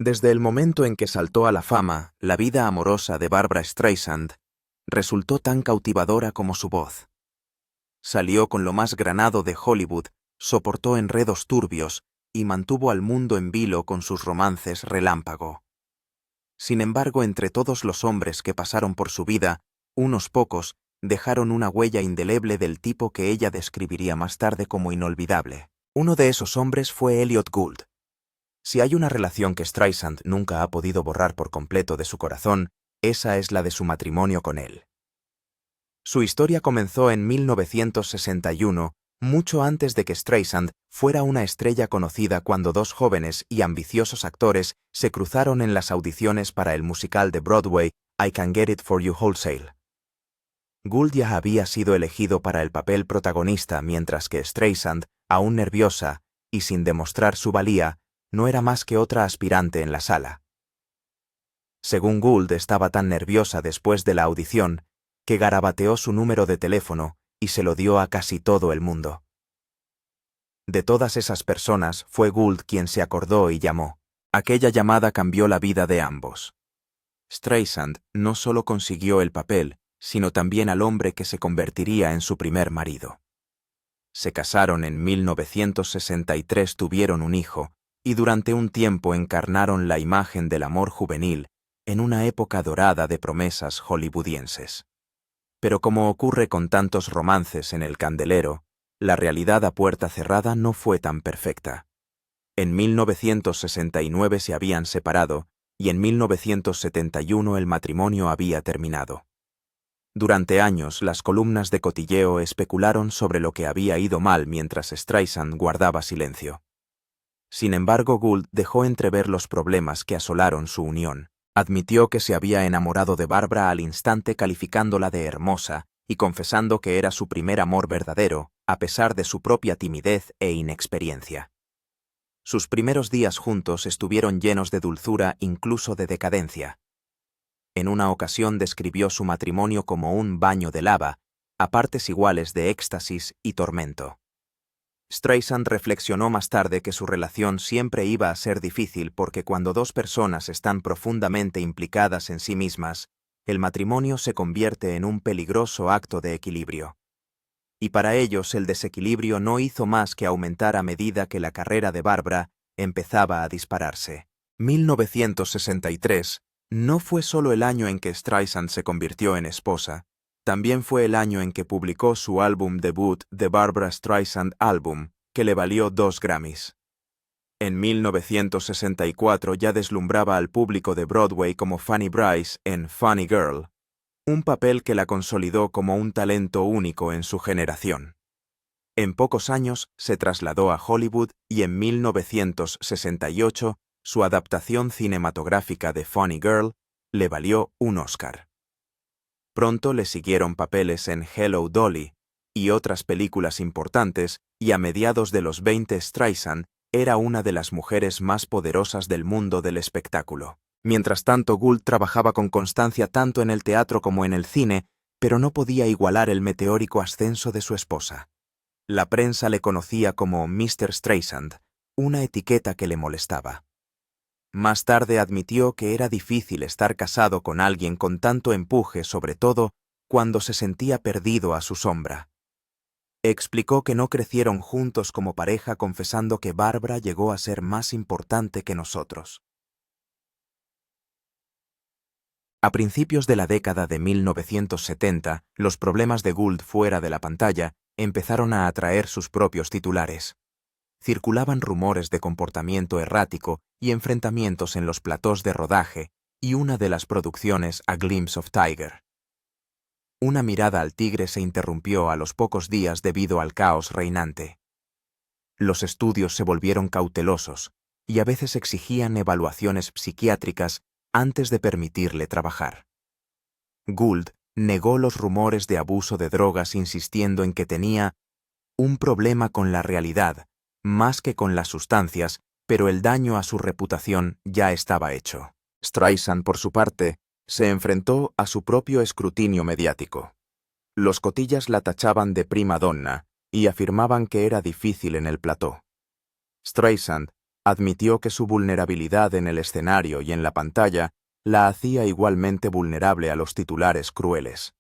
Desde el momento en que saltó a la fama, la vida amorosa de Barbra Streisand resultó tan cautivadora como su voz. Salió con lo más granado de Hollywood, soportó enredos turbios y mantuvo al mundo en vilo con sus romances relámpago. Sin embargo, entre todos los hombres que pasaron por su vida, unos pocos dejaron una huella indeleble del tipo que ella describiría más tarde como inolvidable. Uno de esos hombres fue Elliot Gould. Si hay una relación que Streisand nunca ha podido borrar por completo de su corazón, esa es la de su matrimonio con él. Su historia comenzó en 1961, mucho antes de que Streisand fuera una estrella conocida, cuando dos jóvenes y ambiciosos actores se cruzaron en las audiciones para el musical de Broadway I Can Get It For You Wholesale. Gould ya había sido elegido para el papel protagonista, mientras que Streisand, aún nerviosa y sin demostrar su valía, no era más que otra aspirante en la sala. Según Gould, estaba tan nerviosa después de la audición que garabateó su número de teléfono y se lo dio a casi todo el mundo. De todas esas personas, fue Gould quien se acordó y llamó. Aquella llamada cambió la vida de ambos. Streisand no solo consiguió el papel, sino también al hombre que se convertiría en su primer marido. Se casaron en 1963, tuvieron un hijo, y durante un tiempo encarnaron la imagen del amor juvenil en una época dorada de promesas hollywoodienses. Pero como ocurre con tantos romances en el candelero, la realidad a puerta cerrada no fue tan perfecta. En 1969 se habían separado y en 1971 el matrimonio había terminado. Durante años, las columnas de cotilleo especularon sobre lo que había ido mal mientras Streisand guardaba silencio. Sin embargo, Gould dejó entrever los problemas que asolaron su unión. Admitió que se había enamorado de Barbra al instante, calificándola de hermosa y confesando que era su primer amor verdadero, a pesar de su propia timidez e inexperiencia. Sus primeros días juntos estuvieron llenos de dulzura, incluso de decadencia. En una ocasión describió su matrimonio como un baño de lava, a partes iguales de éxtasis y tormento. Streisand reflexionó más tarde que su relación siempre iba a ser difícil porque cuando dos personas están profundamente implicadas en sí mismas, el matrimonio se convierte en un peligroso acto de equilibrio. Y para ellos el desequilibrio no hizo más que aumentar a medida que la carrera de Barbra empezaba a dispararse. 1963 no fue solo el año en que Streisand se convirtió en esposa, también fue el año en que publicó su álbum debut, The Barbra Streisand Album, que le valió 2 Grammys. En 1964 ya deslumbraba al público de Broadway como Fanny Brice en Funny Girl, un papel que la consolidó como un talento único en su generación. En pocos años se trasladó a Hollywood y en 1968 su adaptación cinematográfica de Funny Girl le valió un Oscar. Pronto le siguieron papeles en Hello, Dolly y otras películas importantes, y a mediados de los 20 Streisand era una de las mujeres más poderosas del mundo del espectáculo. Mientras tanto, Gould trabajaba con constancia tanto en el teatro como en el cine, pero no podía igualar el meteórico ascenso de su esposa. La prensa le conocía como Mr. Streisand, una etiqueta que le molestaba. Más tarde admitió que era difícil estar casado con alguien con tanto empuje, sobre todo cuando se sentía perdido a su sombra. Explicó que no crecieron juntos como pareja, confesando que Barbra llegó a ser más importante que nosotros. A principios de la década de 1970, los problemas de Gould fuera de la pantalla empezaron a atraer sus propios titulares. Circulaban rumores de comportamiento errático y enfrentamientos en los platós de rodaje, y una de las producciones, A Glimpse of Tiger. Una mirada al tigre se interrumpió a los pocos días debido al caos reinante. Los estudios se volvieron cautelosos y a veces exigían evaluaciones psiquiátricas antes de permitirle trabajar. Gould negó los rumores de abuso de drogas, insistiendo en que tenía un problema con la realidad, más que con las sustancias, pero el daño a su reputación ya estaba hecho. Streisand, por su parte, se enfrentó a su propio escrutinio mediático. Los cotillas la tachaban de prima donna y afirmaban que era difícil en el plató. Streisand Admitió que su vulnerabilidad en el escenario y en la pantalla la hacía igualmente vulnerable a los titulares crueles.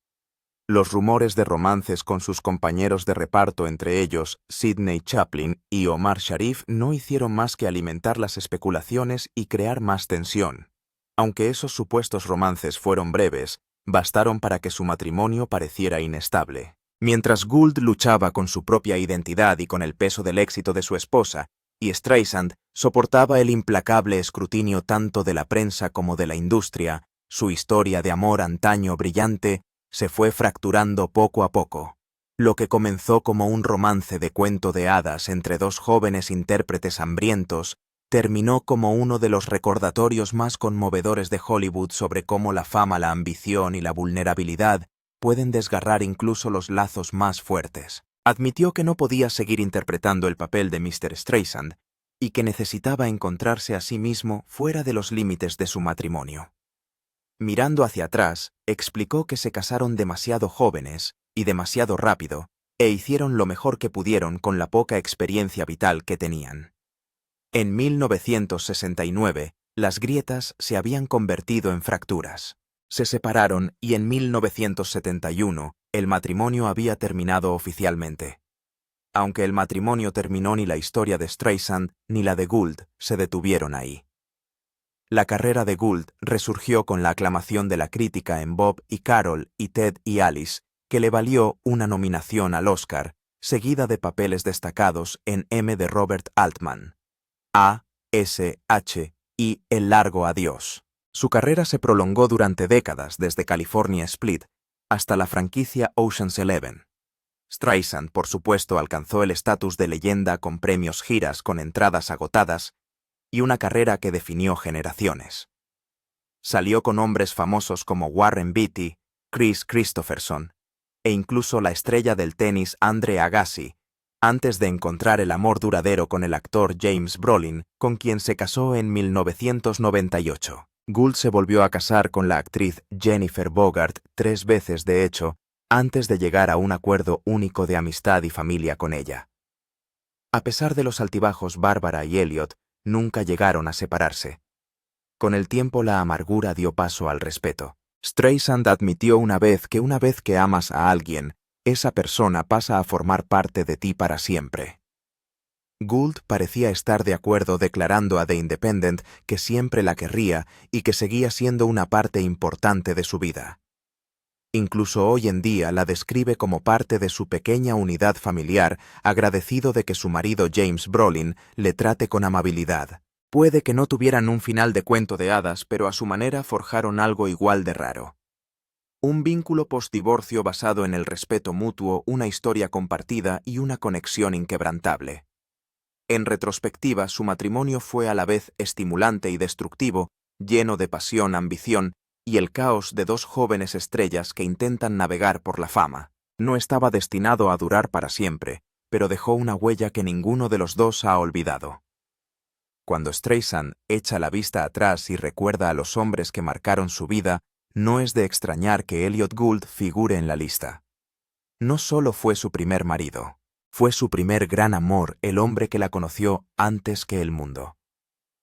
Los rumores de romances con sus compañeros de reparto, entre ellos Sidney Chaplin y Omar Sharif, no hicieron más que alimentar las especulaciones y crear más tensión. Aunque esos supuestos romances fueron breves, bastaron para que su matrimonio pareciera inestable. Mientras Gould luchaba con su propia identidad y con el peso del éxito de su esposa, y Streisand soportaba el implacable escrutinio tanto de la prensa como de la industria, su historia de amor antaño brillante se fue fracturando poco a poco. Lo que comenzó como un romance de cuento de hadas entre dos jóvenes intérpretes hambrientos, terminó como uno de los recordatorios más conmovedores de Hollywood sobre cómo la fama, la ambición y la vulnerabilidad pueden desgarrar incluso los lazos más fuertes. Admitió que no podía seguir interpretando el papel de Mr. Streisand y que necesitaba encontrarse a sí mismo fuera de los límites de su matrimonio. Mirando hacia atrás, explicó que se casaron demasiado jóvenes y demasiado rápido, e hicieron lo mejor que pudieron con la poca experiencia vital que tenían. En 1969, las grietas se habían convertido en fracturas. Se separaron y en 1971 el matrimonio había terminado oficialmente. Aunque el matrimonio terminó, ni la historia de Streisand ni la de Gould se detuvieron ahí. La carrera de Gould resurgió con la aclamación de la crítica en Bob y Carol y Ted y Alice, que le valió una nominación al Oscar, seguida de papeles destacados en M de Robert Altman, A, S, H y El largo adiós. Su carrera se prolongó durante décadas, desde California Split hasta la franquicia Ocean's 11. Streisand, por supuesto, alcanzó el estatus de leyenda con premios, giras con entradas agotadas y una carrera que definió generaciones. Salió con hombres famosos como Warren Beatty, Chris Christopherson e incluso la estrella del tenis Andre Agassi, antes de encontrar el amor duradero con el actor James Brolin, con quien se casó en 1998. Gould se volvió a casar con la actriz Jennifer Bogart 3 veces, de hecho, antes de llegar a un acuerdo único de amistad y familia con ella. A pesar de los altibajos, Barbara y Elliot nunca llegaron a separarse. Con el tiempo, la amargura dio paso al respeto. Streisand admitió una vez que amas a alguien, esa persona pasa a formar parte de ti para siempre. Gould parecía estar de acuerdo, declarando a The Independent que siempre la querría y que seguía siendo una parte importante de su vida. Incluso hoy en día la describe como parte de su pequeña unidad familiar, agradecido de que su marido James Brolin le trate con amabilidad. Puede que no tuvieran un final de cuento de hadas, pero a su manera forjaron algo igual de raro. Un vínculo postdivorcio basado en el respeto mutuo, una historia compartida y una conexión inquebrantable. En retrospectiva, su matrimonio fue a la vez estimulante y destructivo, lleno de pasión, ambición y el caos de dos jóvenes estrellas que intentan navegar por la fama. No estaba destinado a durar para siempre, pero dejó una huella que ninguno de los dos ha olvidado. Cuando Streisand echa la vista atrás y recuerda a los hombres que marcaron su vida, no es de extrañar que Elliot Gould figure en la lista. No solo fue su primer marido, fue su primer gran amor, el hombre que la conoció antes que el mundo.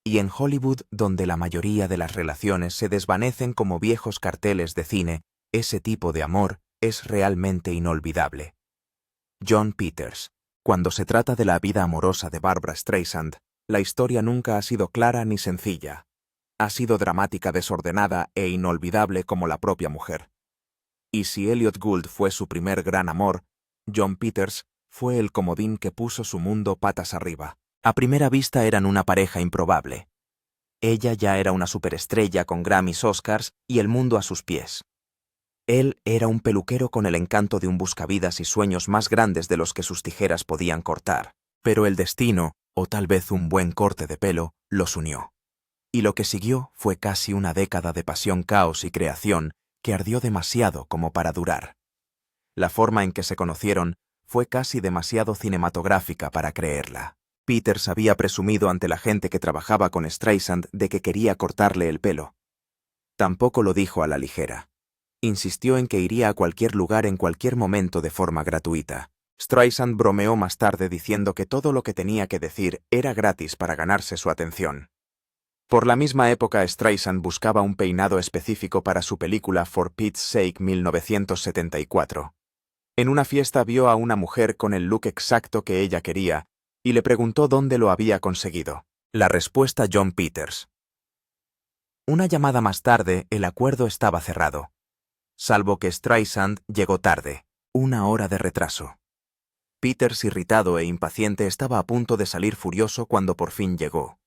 Y en Hollywood, donde la mayoría de las relaciones se desvanecen como viejos carteles de cine, ese tipo de amor es realmente inolvidable. Jon Peters. Cuando se trata de la vida amorosa de Barbra Streisand, la historia nunca ha sido clara ni sencilla. Ha sido dramática, desordenada e inolvidable como la propia mujer. Y si Elliot Gould fue su primer gran amor, Jon Peters fue el comodín que puso su mundo patas arriba. A primera vista eran una pareja improbable. Ella ya era una superestrella con Grammys, Oscars y el mundo a sus pies. Él era un peluquero con el encanto de un buscavidas y sueños más grandes de los que sus tijeras podían cortar. Pero el destino, o tal vez un buen corte de pelo, los unió. Y lo que siguió fue casi una década de pasión, caos y creación que ardió demasiado como para durar. La forma en que se conocieron fue casi demasiado cinematográfica para creerla. Peters había presumido ante la gente que trabajaba con Streisand de que quería cortarle el pelo. Tampoco lo dijo a la ligera. Insistió en que iría a cualquier lugar en cualquier momento de forma gratuita. Streisand bromeó más tarde diciendo que todo lo que tenía que decir era gratis para ganarse su atención. Por la misma época, Streisand buscaba un peinado específico para su película For Pete's Sake 1974. En una fiesta vio a una mujer con el look exacto que ella quería y le preguntó dónde lo había conseguido. La respuesta: John Peters. Una llamada más tarde, el acuerdo estaba cerrado. Salvo que Streisand llegó tarde, 1 hora de retraso. Peters, irritado e impaciente, estaba a punto de salir furioso cuando por fin llegó.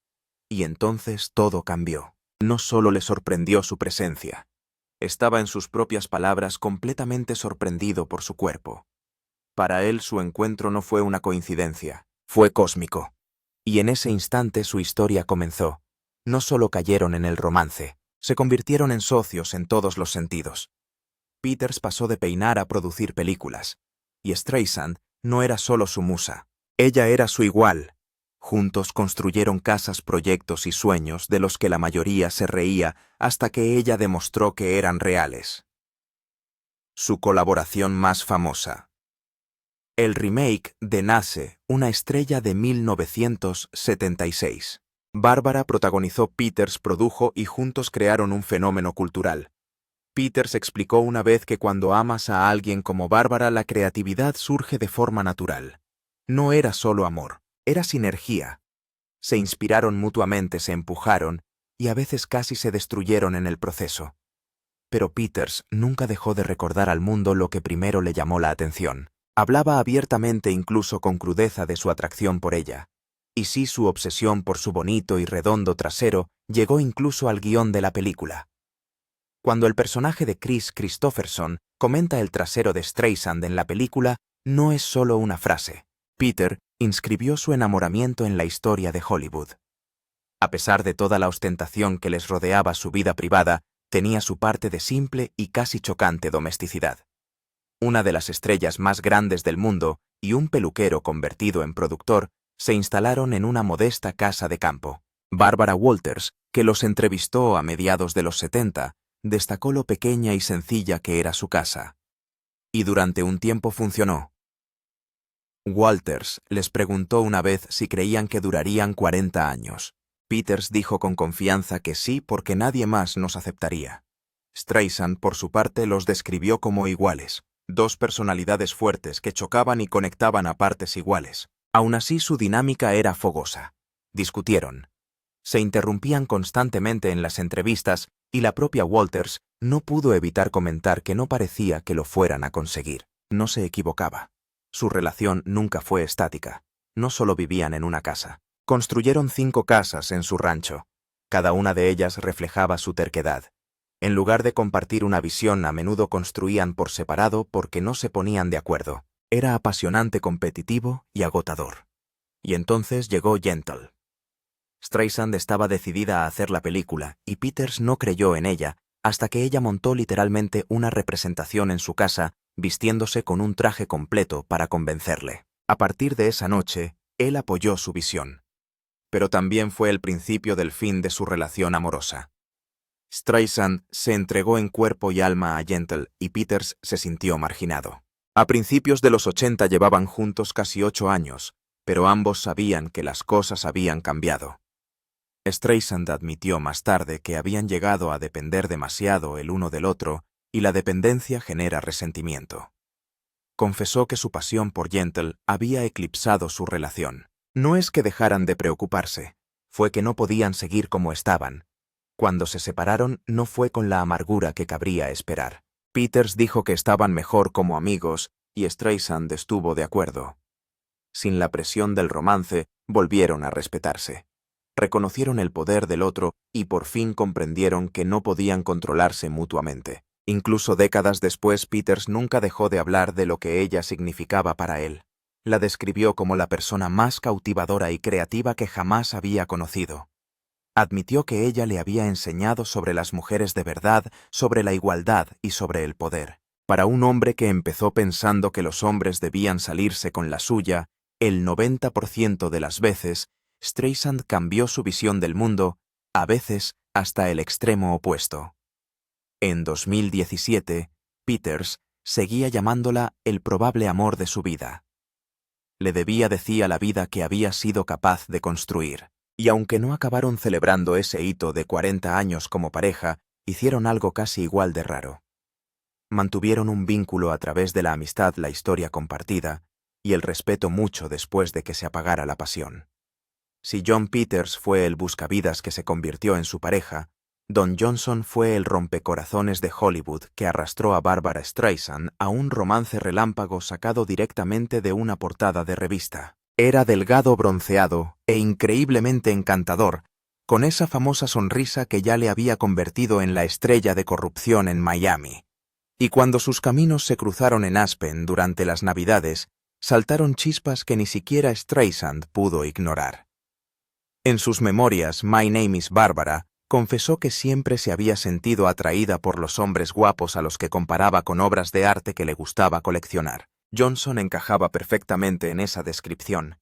Y entonces todo cambió. No solo le sorprendió su presencia. Estaba, en sus propias palabras, completamente sorprendido por su cuerpo. Para él, su encuentro no fue una coincidencia, fue cósmico. Y en ese instante su historia comenzó. No solo cayeron en el romance, se convirtieron en socios en todos los sentidos. Peters pasó de peinar a producir películas. Y Streisand no era solo su musa, ella era su igual. Juntos construyeron casas, proyectos y sueños de los que la mayoría se reía hasta que ella demostró que eran reales. Su colaboración más famosa. El remake de Nace, una estrella de 1976. Bárbara protagonizó, Peters produjo y juntos crearon un fenómeno cultural. Peters explicó una vez que cuando amas a alguien como Bárbara, la creatividad surge de forma natural. No era solo amor, era sinergia. Se inspiraron mutuamente, se empujaron y a veces casi se destruyeron en el proceso. Pero Peters nunca dejó de recordar al mundo lo que primero le llamó la atención. Hablaba abiertamente, incluso con crudeza, de su atracción por ella. Y sí, su obsesión por su bonito y redondo trasero llegó incluso al guión de la película. Cuando el personaje de Chris Christopherson comenta el trasero de Streisand en la película, no es solo una frase. Peter inscribió su enamoramiento en la historia de Hollywood. A pesar de toda la ostentación que les rodeaba, su vida privada tenía su parte de simple y casi chocante domesticidad. Una de las estrellas más grandes del mundo y un peluquero convertido en productor se instalaron en una modesta casa de campo. Barbara Walters, que los entrevistó a mediados de los 70, destacó lo pequeña y sencilla que era su casa. Y durante un tiempo funcionó. Walters les preguntó una vez si creían que durarían 40 años. Peters dijo con confianza que sí, porque nadie más nos aceptaría. Streisand, por su parte, los describió como iguales, dos personalidades fuertes que chocaban y conectaban a partes iguales. Aún así, su dinámica era fogosa. Discutieron. Se interrumpían constantemente en las entrevistas y la propia Walters no pudo evitar comentar que no parecía que lo fueran a conseguir. No se equivocaba. Su relación nunca fue estática. No solo vivían en una casa. Construyeron 5 casas en su rancho. Cada una de ellas reflejaba su terquedad. En lugar de compartir una visión, a menudo construían por separado porque no se ponían de acuerdo. Era apasionante, competitivo y agotador. Y entonces llegó Yentl. Streisand estaba decidida a hacer la película y Peters no creyó en ella hasta que ella montó literalmente una representación en su casa, vistiéndose con un traje completo para convencerle. A partir de esa noche, él apoyó su visión. Pero también fue el principio del fin de su relación amorosa. Streisand se entregó en cuerpo y alma a Yentl y Peters se sintió marginado. A principios de los 80 llevaban juntos casi 8 años, pero ambos sabían que las cosas habían cambiado. Streisand admitió más tarde que habían llegado a depender demasiado el uno del otro y la dependencia genera resentimiento. Confesó que su pasión por Yentl había eclipsado su relación. No es que dejaran de preocuparse, fue que no podían seguir como estaban. Cuando se separaron no fue con la amargura que cabría esperar. Peters dijo que estaban mejor como amigos y Streisand estuvo de acuerdo. Sin la presión del romance, volvieron a respetarse. Reconocieron el poder del otro y por fin comprendieron que no podían controlarse mutuamente. Incluso décadas después, Peters nunca dejó de hablar de lo que ella significaba para él. La describió como la persona más cautivadora y creativa que jamás había conocido. Admitió que ella le había enseñado sobre las mujeres de verdad, sobre la igualdad y sobre el poder. Para un hombre que empezó pensando que los hombres debían salirse con la suya, el 90% de las veces, Streisand cambió su visión del mundo, a veces hasta el extremo opuesto. En 2017, Peters seguía llamándola el probable amor de su vida. Le debía, decía, la vida que había sido capaz de construir. Y aunque no acabaron celebrando ese hito de 40 años como pareja, hicieron algo casi igual de raro. Mantuvieron un vínculo a través de la amistad, la historia compartida y el respeto mucho después de que se apagara la pasión. Si Jon Peters fue el buscavidas que se convirtió en su pareja, Don Johnson fue el rompecorazones de Hollywood que arrastró a Barbra Streisand a un romance relámpago sacado directamente de una portada de revista. Era delgado, bronceado e increíblemente encantador, con esa famosa sonrisa que ya le había convertido en la estrella de corrupción en Miami. Y cuando sus caminos se cruzaron en Aspen durante las Navidades, saltaron chispas que ni siquiera Streisand pudo ignorar. En sus memorias, My Name is Barbara, confesó que siempre se había sentido atraída por los hombres guapos a los que comparaba con obras de arte que le gustaba coleccionar. Johnson encajaba perfectamente en esa descripción.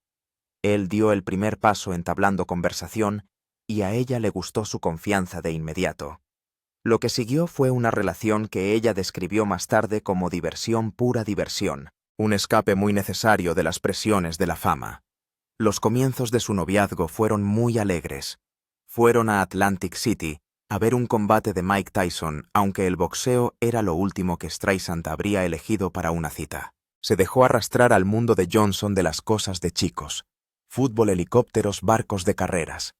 Él dio el primer paso entablando conversación y a ella le gustó su confianza de inmediato. Lo que siguió fue una relación que ella describió más tarde como diversión, pura diversión, un escape muy necesario de las presiones de la fama. Los comienzos de su noviazgo fueron muy alegres. Fueron a Atlantic City a ver un combate de Mike Tyson, aunque el boxeo era lo último que Streisand habría elegido para una cita. Se dejó arrastrar al mundo de Johnson de las cosas de chicos. Fútbol, helicópteros, barcos de carreras.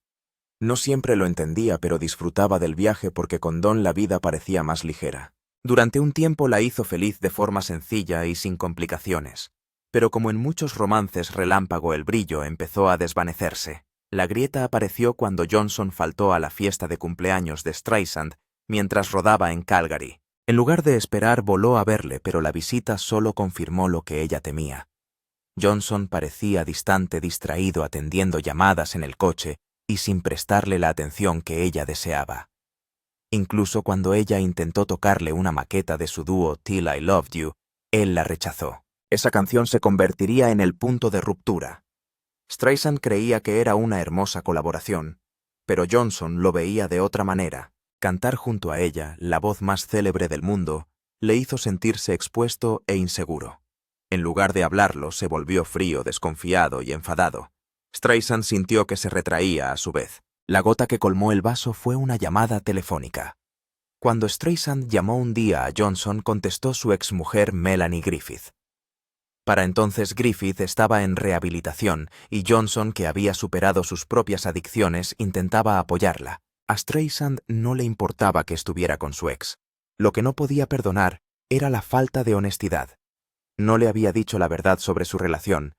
No siempre lo entendía, pero disfrutaba del viaje porque con Don la vida parecía más ligera. Durante un tiempo la hizo feliz de forma sencilla y sin complicaciones. Pero como en muchos romances relámpago, el brillo empezó a desvanecerse. La grieta apareció cuando Johnson faltó a la fiesta de cumpleaños de Streisand mientras rodaba en Calgary. En lugar de esperar, voló a verle, pero la visita solo confirmó lo que ella temía. Johnson parecía distante, distraído, atendiendo llamadas en el coche y sin prestarle la atención que ella deseaba. Incluso cuando ella intentó tocarle una maqueta de su dúo Till I Loved You, él la rechazó. Esa canción se convertiría en el punto de ruptura. Streisand creía que era una hermosa colaboración, pero Johnson lo veía de otra manera. Cantar junto a ella, la voz más célebre del mundo, le hizo sentirse expuesto e inseguro. En lugar de hablarlo, se volvió frío, desconfiado y enfadado. Streisand sintió que se retraía a su vez. La gota que colmó el vaso fue una llamada telefónica. Cuando Streisand llamó un día a Johnson, contestó su exmujer Melanie Griffith. Para entonces Griffith estaba en rehabilitación y Johnson, que había superado sus propias adicciones, intentaba apoyarla. A Streisand no le importaba que estuviera con su ex. Lo que no podía perdonar era la falta de honestidad. No le había dicho la verdad sobre su relación,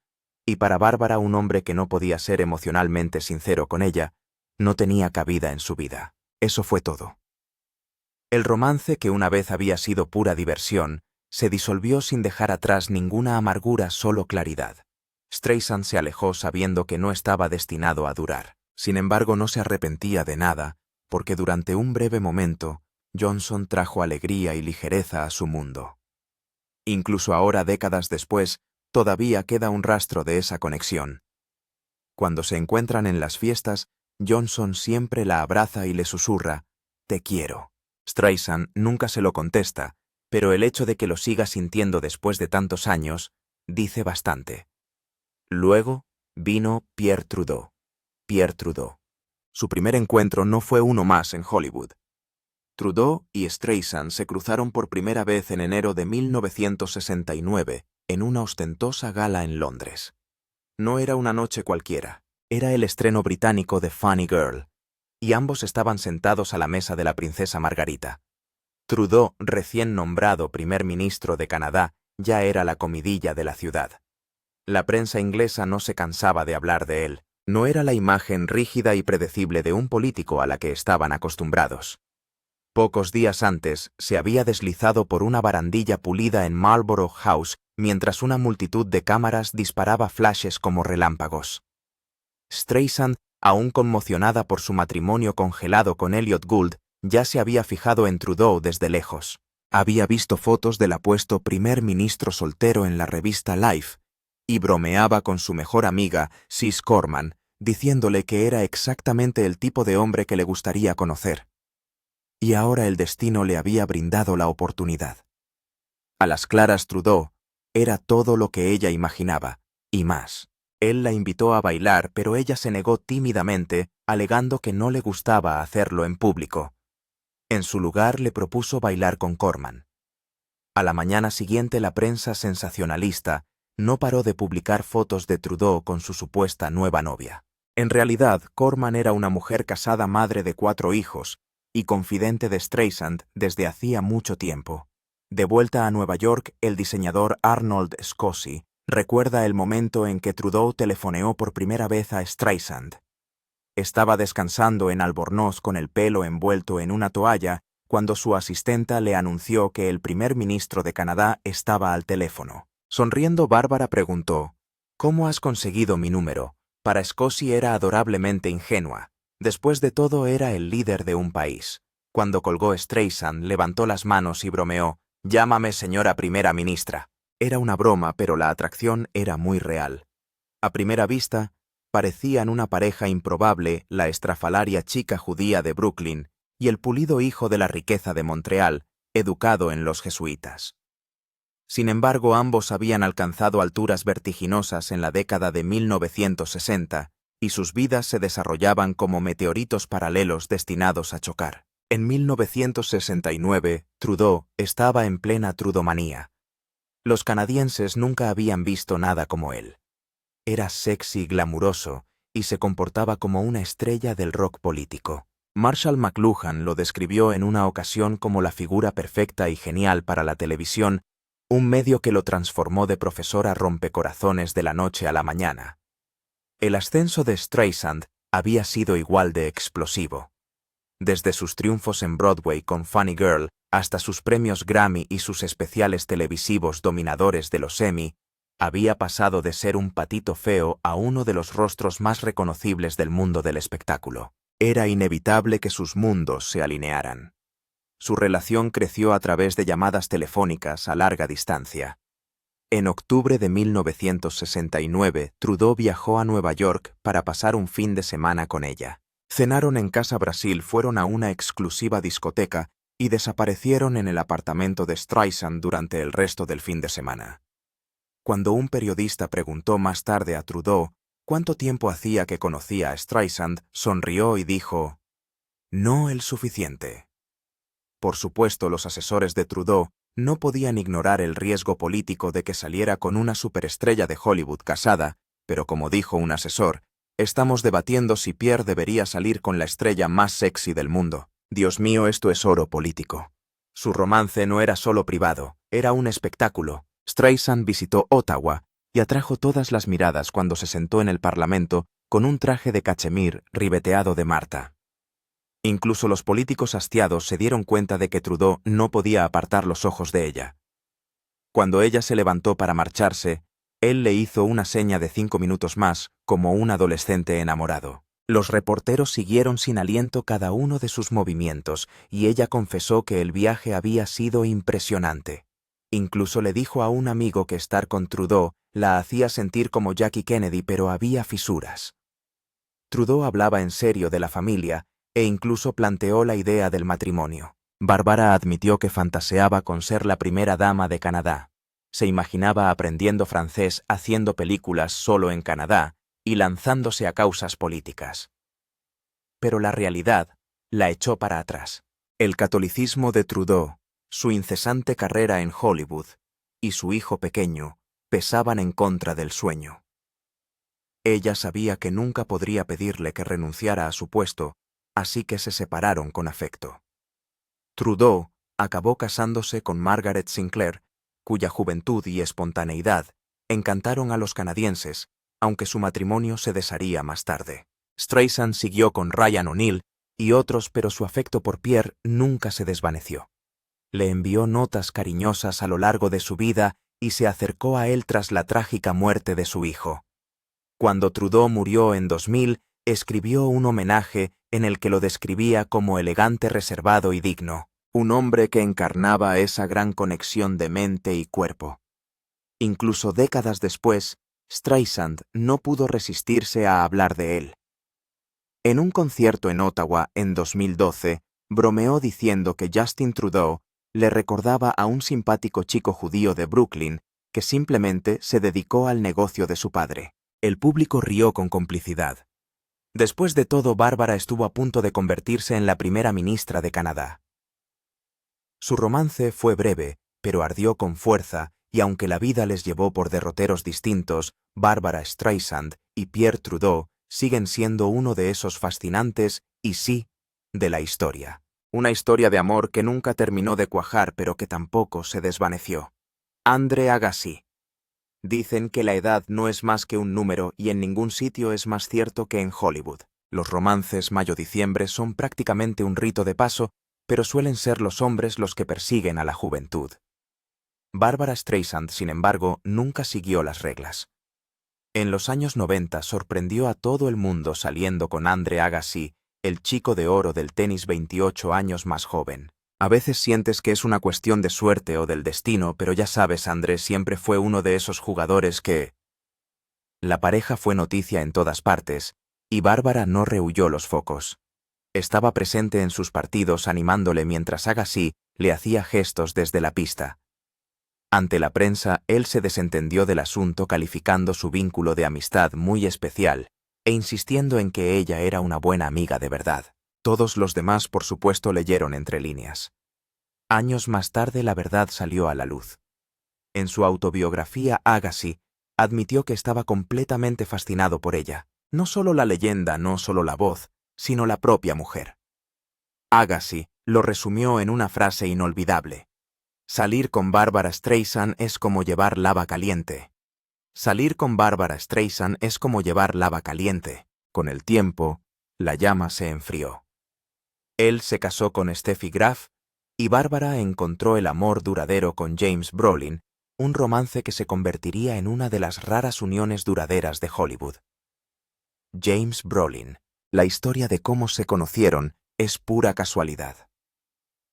y para Bárbara, un hombre que no podía ser emocionalmente sincero con ella, no tenía cabida en su vida. Eso fue todo. El romance, que una vez había sido pura diversión, se disolvió sin dejar atrás ninguna amargura, solo claridad. Streisand se alejó sabiendo que no estaba destinado a durar. Sin embargo, no se arrepentía de nada, porque durante un breve momento, Johnson trajo alegría y ligereza a su mundo. Incluso ahora, décadas después, todavía queda un rastro de esa conexión. Cuando se encuentran en las fiestas, Johnson siempre la abraza y le susurra, «Te quiero». Streisand nunca se lo contesta, pero el hecho de que lo siga sintiendo después de tantos años dice bastante. Luego vino Pierre Trudeau. Pierre Trudeau. Su primer encuentro no fue uno más en Hollywood. Trudeau y Streisand se cruzaron por primera vez en enero de 1969 en una ostentosa gala en Londres. No era una noche cualquiera, era el estreno británico de Funny Girl, y ambos estaban sentados a la mesa de la princesa Margarita. Trudeau, recién nombrado primer ministro de Canadá, ya era la comidilla de la ciudad. La prensa inglesa no se cansaba de hablar de él. No era la imagen rígida y predecible de un político a la que estaban acostumbrados. Pocos días antes, se había deslizado por una barandilla pulida en Marlborough House mientras una multitud de cámaras disparaba flashes como relámpagos. Streisand, aún conmocionada por su matrimonio congelado con Elliot Gould, ya se había fijado en Trudeau desde lejos. Había visto fotos del apuesto primer ministro soltero en la revista Life y bromeaba con su mejor amiga, Sis Corman, diciéndole que era exactamente el tipo de hombre que le gustaría conocer. Y ahora el destino le había brindado la oportunidad. A las claras, Trudeau era todo lo que ella imaginaba, y más. Él la invitó a bailar, pero ella se negó tímidamente, alegando que no le gustaba hacerlo en público. En su lugar le propuso bailar con Corman. A la mañana siguiente la prensa sensacionalista no paró de publicar fotos de Trudeau con su supuesta nueva novia. En realidad, Corman era una mujer casada, madre de 4 hijos, y confidente de Streisand desde hacía mucho tiempo. De vuelta a Nueva York, el diseñador Arnold Scosi recuerda el momento en que Trudeau telefoneó por primera vez a Streisand. Estaba descansando en Albornoz con el pelo envuelto en una toalla cuando su asistenta le anunció que el primer ministro de Canadá estaba al teléfono. Sonriendo, Bárbara preguntó, «¿Cómo has conseguido mi número?». Para Scosi era adorablemente ingenua. Después de todo, era el líder de un país. Cuando colgó Streisand, levantó las manos y bromeó, «Llámame señora primera ministra». Era una broma, pero la atracción era muy real. A primera vista, parecían una pareja improbable la estrafalaria chica judía de Brooklyn y el pulido hijo de la riqueza de Montreal, educado en los jesuitas. Sin embargo, ambos habían alcanzado alturas vertiginosas en la década de 1960 y sus vidas se desarrollaban como meteoritos paralelos destinados a chocar. En 1969, Trudeau estaba en plena trudomanía. Los canadienses nunca habían visto nada como él. Era sexy, glamuroso, y se comportaba como una estrella del rock político. Marshall McLuhan lo describió en una ocasión como la figura perfecta y genial para la televisión, un medio que lo transformó de profesor a rompecorazones de la noche a la mañana. El ascenso de Streisand había sido igual de explosivo. Desde sus triunfos en Broadway con Funny Girl hasta sus premios Grammy y sus especiales televisivos dominadores de los Emmy, había pasado de ser un patito feo a uno de los rostros más reconocibles del mundo del espectáculo. Era inevitable que sus mundos se alinearan. Su relación creció a través de llamadas telefónicas a larga distancia. En octubre de 1969, Trudeau viajó a Nueva York para pasar un fin de semana con ella. Cenaron en Casa Brasil, fueron a una exclusiva discoteca y desaparecieron en el apartamento de Streisand durante el resto del fin de semana. Cuando un periodista preguntó más tarde a Trudeau cuánto tiempo hacía que conocía a Streisand, sonrió y dijo, «No el suficiente». Por supuesto, los asesores de Trudeau no podían ignorar el riesgo político de que saliera con una superestrella de Hollywood casada, pero como dijo un asesor, «Estamos debatiendo si Pierre debería salir con la estrella más sexy del mundo. Dios mío, esto es oro político». Su romance no era solo privado, era un espectáculo. Streisand visitó Ottawa y atrajo todas las miradas cuando se sentó en el Parlamento con un traje de cachemir ribeteado de Marta. Incluso los políticos hastiados se dieron cuenta de que Trudeau no podía apartar los ojos de ella. Cuando ella se levantó para marcharse, él le hizo una seña de 5 minutos más, como un adolescente enamorado. Los reporteros siguieron sin aliento cada uno de sus movimientos y ella confesó que el viaje había sido impresionante. Incluso le dijo a un amigo que estar con Trudeau la hacía sentir como Jackie Kennedy, pero había fisuras. Trudeau hablaba en serio de la familia e incluso planteó la idea del matrimonio. Bárbara admitió que fantaseaba con ser la primera dama de Canadá. Se imaginaba aprendiendo francés, haciendo películas solo en Canadá y lanzándose a causas políticas. Pero la realidad la echó para atrás. El catolicismo de Trudeau, su incesante carrera en Hollywood y su hijo pequeño pesaban en contra del sueño. Ella sabía que nunca podría pedirle que renunciara a su puesto, así que se separaron con afecto. Trudeau acabó casándose con Margaret Sinclair, cuya juventud y espontaneidad encantaron a los canadienses, aunque su matrimonio se desharía más tarde. Streisand siguió con Ryan O'Neill y otros, pero su afecto por Pierre nunca se desvaneció. Le envió notas cariñosas a lo largo de su vida y se acercó a él tras la trágica muerte de su hijo. Cuando Trudeau murió en 2000, escribió un homenaje en el que lo describía como elegante, reservado y digno, un hombre que encarnaba esa gran conexión de mente y cuerpo. Incluso décadas después, Streisand no pudo resistirse a hablar de él. En un concierto en Ottawa en 2012, bromeó diciendo que Justin Trudeau le recordaba a un simpático chico judío de Brooklyn que simplemente se dedicó al negocio de su padre. El público rió con complicidad. Después de todo, Bárbara estuvo a punto de convertirse en la primera ministra de Canadá. Su romance fue breve, pero ardió con fuerza, y aunque la vida les llevó por derroteros distintos, Bárbara Streisand y Pierre Trudeau siguen siendo uno de esos fascinantes y sí, de la historia. Una historia de amor que nunca terminó de cuajar, pero que tampoco se desvaneció. Andre Agassi. Dicen que la edad no es más que un número y en ningún sitio es más cierto que en Hollywood. Los romances mayo-diciembre son prácticamente un rito de paso, pero suelen ser los hombres los que persiguen a la juventud. Bárbara Streisand, sin embargo, nunca siguió las reglas. En los años 90 sorprendió a todo el mundo saliendo con Andre Agassi, el chico de oro del tenis 28 años más joven. A veces sientes que es una cuestión de suerte o del destino, pero ya sabes, Andre siempre fue uno de esos jugadores que... La pareja fue noticia en todas partes, y Bárbara no rehuyó los focos. Estaba presente en sus partidos animándole mientras Agassi le hacía gestos desde la pista. Ante la prensa, él se desentendió del asunto calificando su vínculo de amistad muy especial e insistiendo en que ella era una buena amiga de verdad. Todos los demás, por supuesto, leyeron entre líneas. Años más tarde la verdad salió a la luz. En su autobiografía, Agassi admitió que estaba completamente fascinado por ella. No solo la leyenda, no solo la voz, sino la propia mujer. Agassi lo resumió en una frase inolvidable. Salir con Bárbara Streisand es como llevar lava caliente. Salir con Bárbara Streisand es como llevar lava caliente. Con el tiempo, la llama se enfrió. Él se casó con Steffi Graf y Bárbara encontró el amor duradero con James Brolin, un romance que se convertiría en una de las raras uniones duraderas de Hollywood. James Brolin. La historia de cómo se conocieron es pura casualidad.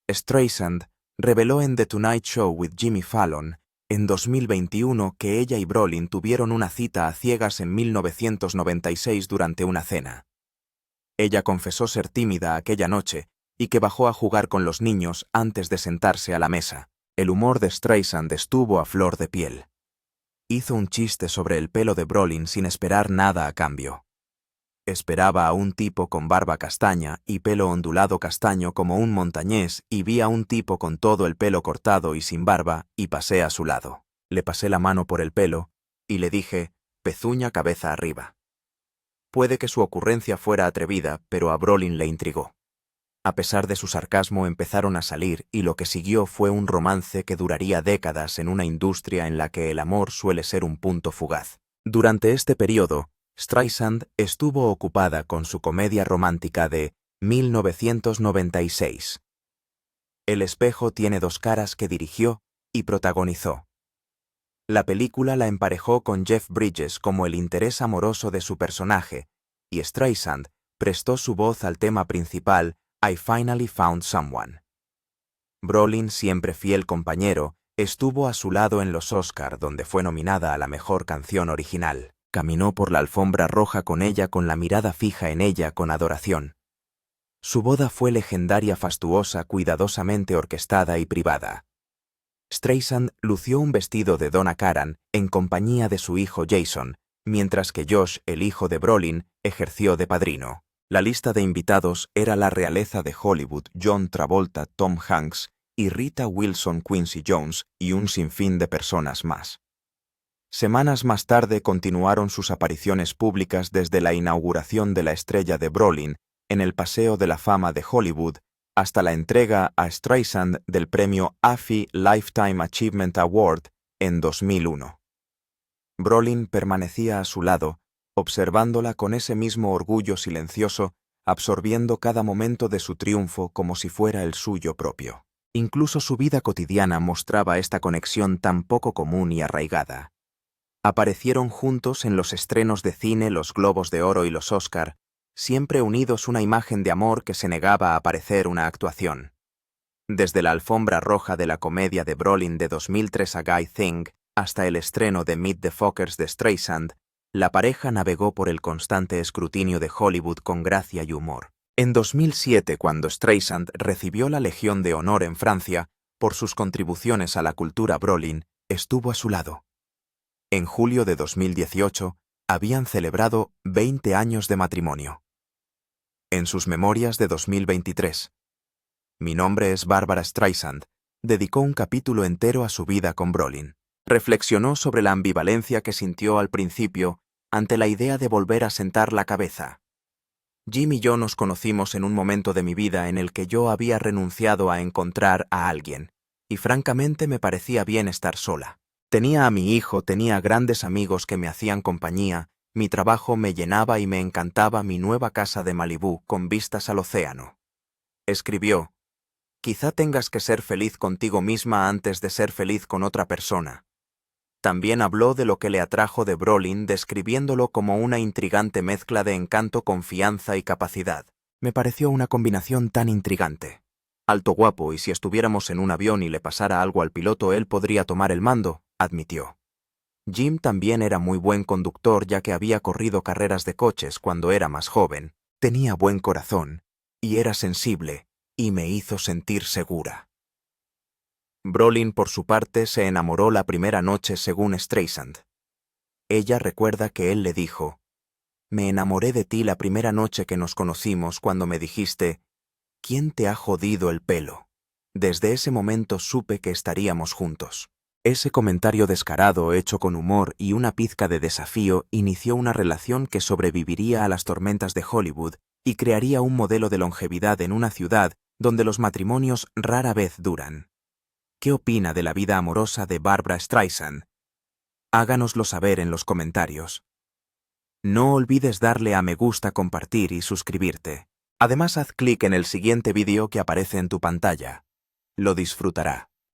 Streisand reveló en The Tonight Show with Jimmy Fallon en 2021 que ella y Brolin tuvieron una cita a ciegas en 1996 durante una cena. Ella confesó ser tímida aquella noche y que bajó a jugar con los niños antes de sentarse a la mesa. El humor de Streisand estuvo a flor de piel. Hizo un chiste sobre el pelo de Brolin sin esperar nada a cambio. Esperaba a un tipo con barba castaña y pelo ondulado castaño como un montañés y vi a un tipo con todo el pelo cortado y sin barba y pasé a su lado. Le pasé la mano por el pelo y le dije, pezuña cabeza arriba. Puede que su ocurrencia fuera atrevida, pero a Brolin le intrigó. A pesar de su sarcasmo empezaron a salir y lo que siguió fue un romance que duraría décadas en una industria en la que el amor suele ser un punto fugaz. Durante este periodo, Streisand estuvo ocupada con su comedia romántica de 1996. El espejo tiene dos caras que dirigió y protagonizó. La película la emparejó con Jeff Bridges como el interés amoroso de su personaje, y Streisand prestó su voz al tema principal I Finally Found Someone. Brolin, siempre fiel compañero, estuvo a su lado en los Oscar, donde fue nominada a la mejor canción original. Caminó por la alfombra roja con ella con la mirada fija en ella con adoración. Su boda fue legendaria, fastuosa, cuidadosamente orquestada y privada. Streisand lució un vestido de Donna Karan en compañía de su hijo Jason, mientras que Josh, el hijo de Brolin, ejerció de padrino. La lista de invitados era la realeza de Hollywood, John Travolta, Tom Hanks y Rita Wilson, Quincy Jones y un sinfín de personas más. Semanas más tarde continuaron sus apariciones públicas desde la inauguración de la estrella de Brolin en el Paseo de la Fama de Hollywood hasta la entrega a Streisand del premio AFI Lifetime Achievement Award en 2001. Brolin permanecía a su lado, observándola con ese mismo orgullo silencioso, absorbiendo cada momento de su triunfo como si fuera el suyo propio. Incluso su vida cotidiana mostraba esta conexión tan poco común y arraigada. Aparecieron juntos en los estrenos de cine, los Globos de Oro y los Oscar, siempre unidos una imagen de amor que se negaba a parecer una actuación. Desde la alfombra roja de la comedia de Brolin de 2003 A Guy Thing hasta el estreno de Meet the Fockers de Streisand, la pareja navegó por el constante escrutinio de Hollywood con gracia y humor. En 2007, cuando Streisand recibió la Legión de Honor en Francia por sus contribuciones a la cultura, Brolin estuvo a su lado. En julio de 2018, habían celebrado 20 años de matrimonio. En sus memorias de 2023, Mi nombre es Barbra Streisand, dedicó un capítulo entero a su vida con Brolin. Reflexionó sobre la ambivalencia que sintió al principio ante la idea de volver a sentar la cabeza. Jim y yo nos conocimos en un momento de mi vida en el que yo había renunciado a encontrar a alguien, y francamente me parecía bien estar sola. Tenía a mi hijo, tenía grandes amigos que me hacían compañía, mi trabajo me llenaba y me encantaba mi nueva casa de Malibú con vistas al océano. Escribió: quizá tengas que ser feliz contigo misma antes de ser feliz con otra persona. También habló de lo que le atrajo de Brolin, describiéndolo como una intrigante mezcla de encanto, confianza y capacidad. Me pareció una combinación tan intrigante. Alto, guapo, y si estuviéramos en un avión y le pasara algo al piloto, él podría tomar el mando, admitió. Jim también era muy buen conductor, ya que había corrido carreras de coches cuando era más joven. Tenía buen corazón, y era sensible, y me hizo sentir segura. Brolin, por su parte, se enamoró la primera noche según Streisand. Ella recuerda que él le dijo: me enamoré de ti la primera noche que nos conocimos cuando me dijiste: ¿quién te ha jodido el pelo? Desde ese momento supe que estaríamos juntos. Ese comentario descarado, hecho con humor y una pizca de desafío, inició una relación que sobreviviría a las tormentas de Hollywood y crearía un modelo de longevidad en una ciudad donde los matrimonios rara vez duran. ¿Qué opina de la vida amorosa de Barbra Streisand? Háganoslo saber en los comentarios. No olvides darle a me gusta, compartir y suscribirte. Además, haz clic en el siguiente vídeo que aparece en tu pantalla. Lo disfrutará.